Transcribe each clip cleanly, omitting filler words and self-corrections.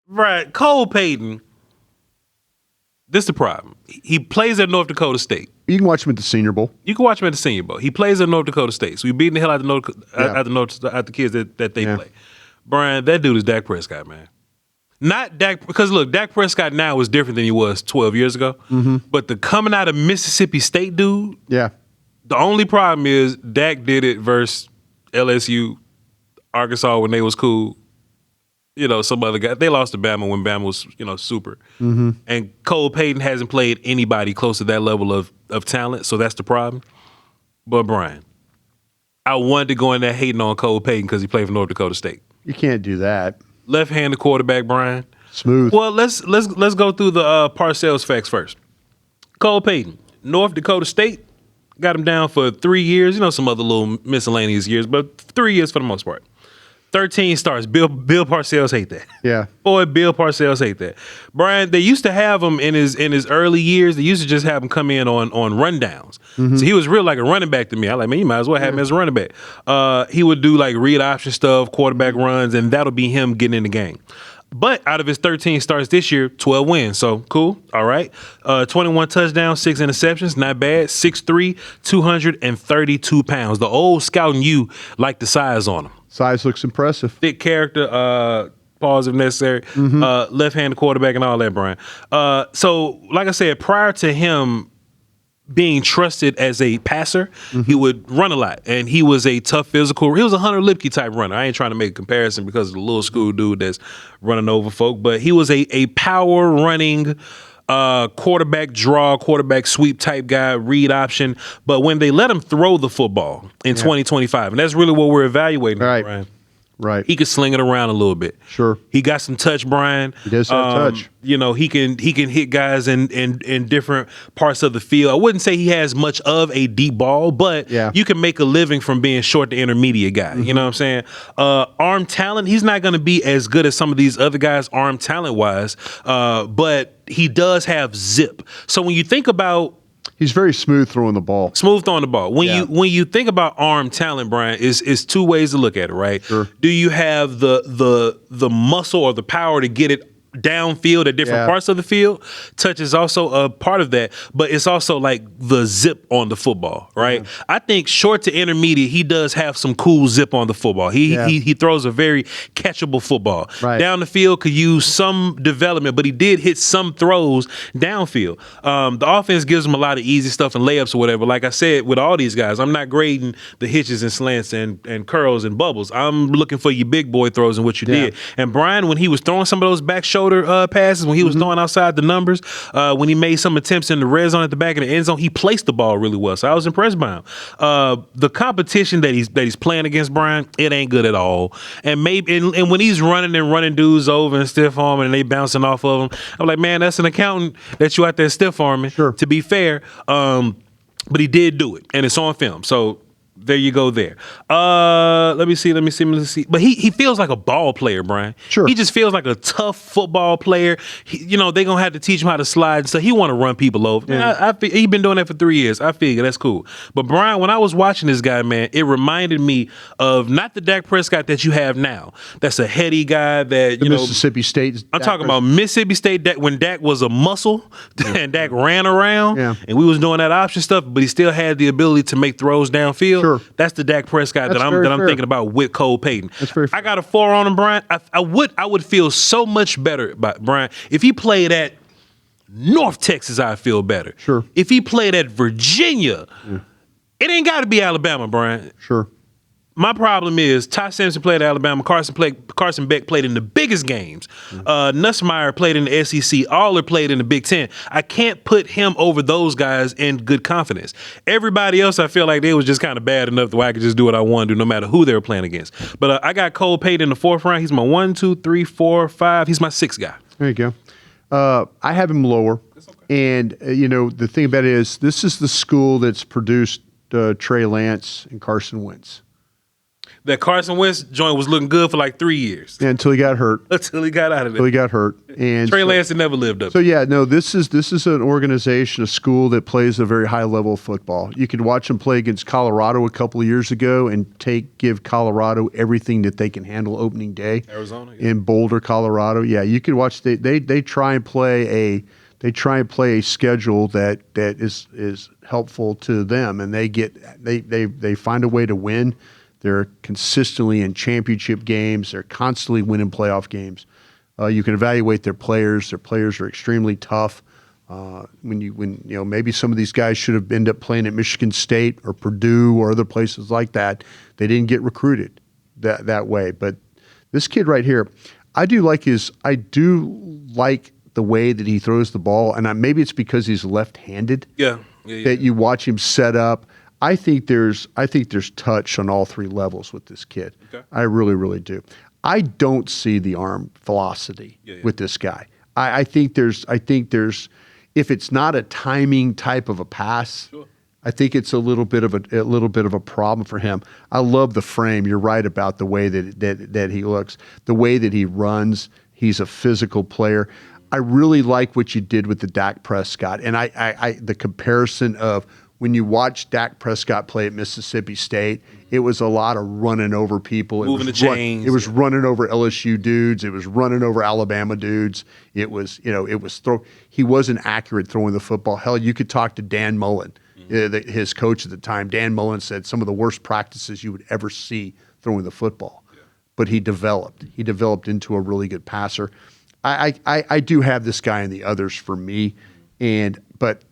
Right, Cole Payton. This is the problem. He plays at North Dakota State. You can watch him at the Senior Bowl. You can watch him at the Senior Bowl. He plays at North Dakota State. So he's beating the hell out of the kids that they play. Brian, that dude is Dak Prescott, man. Not Dak, because look, Dak Prescott now is different than he was 12 years ago. But the coming out of Mississippi State dude, the only problem is Dak did it versus LSU, Arkansas when they was cool. You know, some other guy. They lost to Bama when Bama was, super. And Cole Payton hasn't played anybody close to that level of talent, so that's the problem. But Brian, I wanted to go in there hating on Cole Payton because he played for North Dakota State. You can't do that. Left-handed quarterback, Brian. Smooth. Well, let's go through the Parcells facts first. Cole Payton, North Dakota State, got him down for 3 years. Some other little miscellaneous years, but 3 years for the most part. 13 starts. Bill Parcells hate that. Yeah. Boy, Bill Parcells hate that. Brian, they used to have him in his early years. They used to just have him come in on rundowns. So he was real like a running back to me. I like, man, you might as well have him as a running back. He would do like read option stuff, quarterback runs, and that'll be him getting in the game. But out of his 13 starts this year, 12 wins. So cool. All right. 21 touchdowns, 6 interceptions. Not bad. 6'3", 232 pounds. The old scouting you like the size on him. Size looks impressive. Thick character, pause if necessary. Left-handed quarterback and all that, Brian. So, like I said, prior to him being trusted as a passer, he would run a lot. And he was a tough physical. He was a Hunter Lipke type runner. I ain't trying to make a comparison because of the little school dude that's running over folk. But he was a power running quarterback draw, quarterback sweep type guy, read option. But when they let him throw the football in 2025, and that's really what we're evaluating, Brian. Right. He could sling it around a little bit. Sure. He got some touch, Brian. He does have touch. He can hit guys in different parts of the field. I wouldn't say he has much of a deep ball, but you can make a living from being short to intermediate guy. You know what I'm saying? Arm talent, he's not going to be as good as some of these other guys arm talent wise, but he does have zip. So when you think about, he's very smooth throwing the ball. Smooth throwing the ball. When you think about arm talent, Brian, is two ways to look at it, right? Sure. Do you have the muscle or the power to get it downfield at different parts of the field? Touch is also a part of that, but it's also like the zip on the football, right? I think short to intermediate, he does have some cool zip on the football. He throws a very catchable football. Right. Down the field could use some development, but he did hit some throws downfield. The offense gives him a lot of easy stuff and layups or whatever. Like I said, with all these guys, I'm not grading the hitches and slants and curls and bubbles. I'm looking for your big boy throws and what you did. And Brian, when he was throwing some of those back shoulder passes, when he was throwing outside the numbers, when he made some attempts in the red zone at the back of the end zone, he placed the ball really well. So I was impressed by him. The competition that he's playing against, Brian, it ain't good at all. And when he's running dudes over and stiff arming and they bouncing off of him, I'm like, man, that's an accountant that you out there stiff arming. Sure. To be fair, but he did do it, and it's on film. So there you go there. Let me see. But he feels like a ball player, Brian. Sure. He just feels like a tough football player. They're going to have to teach him how to slide. So he want to run people over. Yeah. He's been doing that for 3 years. I figure that's cool. But Brian, when I was watching this guy, man, it reminded me of not the Dak Prescott that you have now. That's a heady guy that, Mississippi State. I'm talking about Mississippi State, when Dak was a muscle and Dak ran around and we was doing that option stuff, but he still had the ability to make throws downfield. Sure. That's the Dak Prescott that I'm thinking about with Cole Payton. That's very fair. I got a 4 on him, Brian. I would feel so much better about Brian if he played at North Texas. I'd feel better. Sure. If he played at Virginia, it ain't got to be Alabama, Brian. Sure. My problem is Ty Simpson played at Alabama. Carson Beck played in the biggest games. Nussmeier played in the SEC. Aller played in the Big Ten. I can't put him over those guys in good confidence. Everybody else, I feel like they was just kind of bad enough that I could just do what I want to do no matter who they were playing against. But I got Cole Payton in the 4th round. He's my 1, 2, 3, 4, 5. He's my 6th guy. There you go. I have him lower. Okay. And, the thing about it is this is the school that's produced Trey Lance and Carson Wentz. That Carson Wentz joint was looking good for like 3 years. Yeah, until he got hurt. Until he got out of there. Until he got hurt. And Trey Lance never lived up. So yeah, no, this is an organization, a school that plays a very high level of football. You could watch them play against Colorado a couple of years ago and give Colorado everything that they can handle opening day. Arizona, in Boulder, Colorado. Yeah, you could watch. They try and play a schedule that is helpful to them, and they find a way to win. They're consistently in championship games. They're constantly winning playoff games. You can evaluate their players. Their players are extremely tough. When maybe some of these guys should have ended up playing at Michigan State or Purdue or other places like that. They didn't get recruited that way. But this kid right here, I do like the way that he throws the ball, and maybe it's because he's left-handed. Yeah. That you watch him set up. I think there's touch on all three levels with this kid. Okay. I really, really do. I don't see the arm velocity with this guy. I think there's if it's not a timing type of a pass, sure. I think it's a little bit of a problem for him. I love the frame. You're right about the way that he looks, the way that he runs. He's a physical player. I really like what you did with the Dak Prescott, and I the comparison of when you watch Dak Prescott play at Mississippi State, it was a lot of running over people. Moving the chains. It was running over LSU dudes. It was running over Alabama dudes. He wasn't accurate throwing the football. Hell, you could talk to Dan Mullen, his coach at the time. Dan Mullen said some of the worst practices you would ever see throwing the football. Yeah. But he developed. He developed into a really good passer. I do have this guy and the others for me, but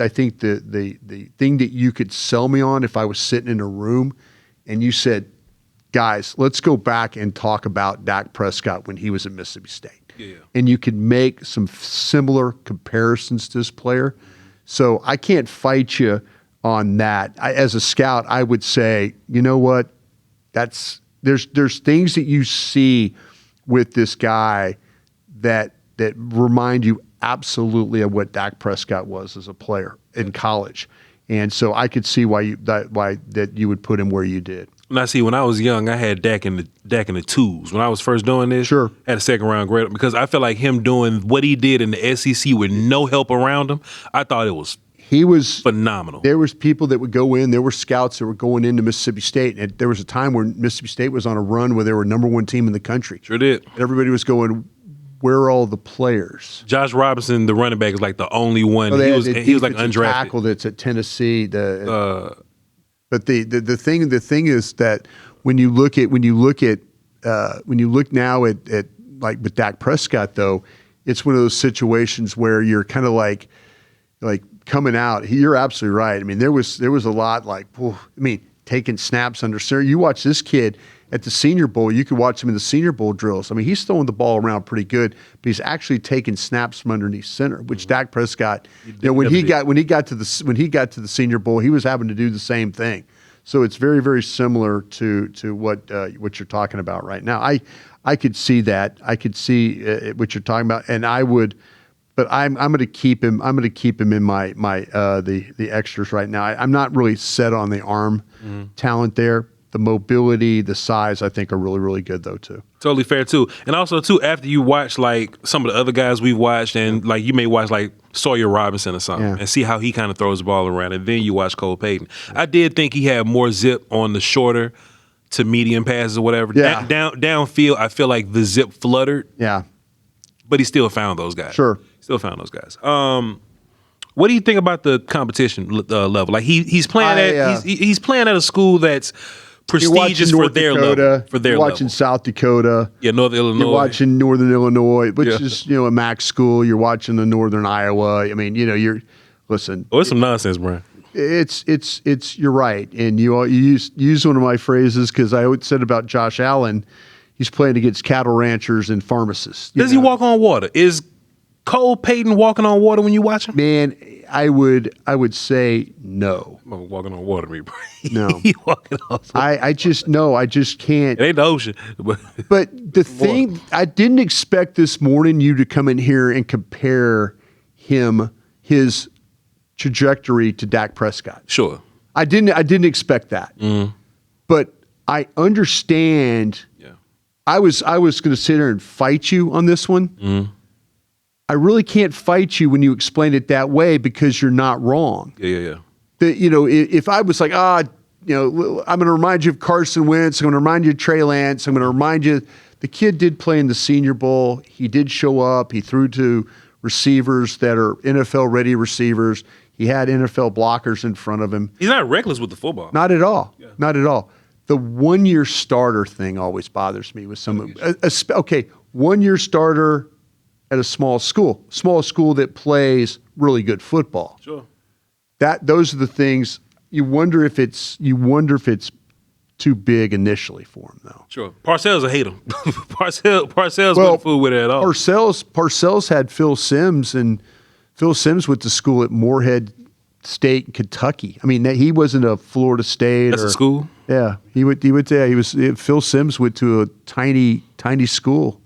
I think the thing that you could sell me on if I was sitting in a room and you said, guys, let's go back and talk about Dak Prescott when he was at Mississippi State. Yeah. And you could make some similar comparisons to this player. So I can't fight you on that. As a scout, I would say, you know what? There's things that you see with this guy that remind you absolutely of what Dak Prescott was as a player in college, and so I could see why you would put him where you did. And I see when I was young, I had Dak in the twos. When I was first doing this, sure, I had a second round grade because I felt like him doing what he did in the SEC with no help around him. I thought he was phenomenal. There was people that would go in. There were scouts that were going into Mississippi State, and there was a time where Mississippi State was on a run where they were #1 team in the country. Sure did. And everybody was going, where are all the players? Josh Robinson, the running back, is like the only one. He was like undrafted. Tackle that's at Tennessee. But the thing is that when you look now at like with Dak Prescott though, it's one of those situations where you're kind of like coming out. You're absolutely right. I mean, there was a lot taking snaps under center. You watch this kid at the Senior Bowl, you could watch him in the Senior Bowl drills. I mean, he's throwing the ball around pretty good, but he's actually taking snaps from underneath center, which Dak Prescott, when he got to the Senior Bowl, he was having to do the same thing. So it's very, very similar to what you're talking about right now. I could see that. I could see what you're talking about, and I would. But I'm going to keep him. I'm going to keep him in my the extras right now. I'm not really set on the arm talent there. The mobility, the size, I think are really, really good though too. Totally fair too. And also too, after you watch like some of the other guys we've watched, and like you may watch like Sawyer Robinson or something, and see how he kind of throws the ball around, and then you watch Cole Payton. I did think he had more zip on the shorter to medium passes or whatever. Yeah. Downfield, I feel like the zip fluttered. Yeah. But he still found those guys. Sure. Still found those guys. What do you think about the competition level? Like he's playing he's playing at a school that's prestigious for their level. For their level. You're watching South Dakota. Yeah, Northern Illinois. You're watching Northern Illinois, which is a MAC school. You're watching the Northern Iowa. I mean, listen. Oh, it's some nonsense, Brian. It's you're right, and you use one of my phrases because I always said about Josh Allen, he's playing against cattle ranchers and pharmacists. Does he walk on water? Is Cole Payton walking on water when you watch him? Man, I would say no. I'm walking on water, me, bro. No. He walking on I just can't. It ain't the ocean. But the thing, I didn't expect this morning you to come in here and compare his trajectory to Dak Prescott. Sure. I didn't expect that. But I understand. Yeah. I was going to sit here and fight you on this one. Mm-hmm. I really can't fight you when you explain it that way because you're not wrong. Yeah. If I was like, I'm going to remind you of Carson Wentz. I'm going to remind you of Trey Lance. I'm going to remind you. The kid did play in the Senior Bowl. He did show up. He threw to receivers that are NFL-ready receivers. He had NFL blockers in front of him. He's not reckless with the football. Not at all. Yeah. Not at all. The one-year starter thing always bothers me with some. Okay, one-year starter at a small school that plays really good football. Sure. Those are the things you wonder if it's too big initially for him though. Sure. Parcells will hate him. Parcells wouldn't fool with it at all. Parcells had Phil Simms, and Phil Simms went to school at Morehead State in Kentucky. I mean, he wasn't a Florida State. That's a school? Yeah. Phil Simms went to a tiny school.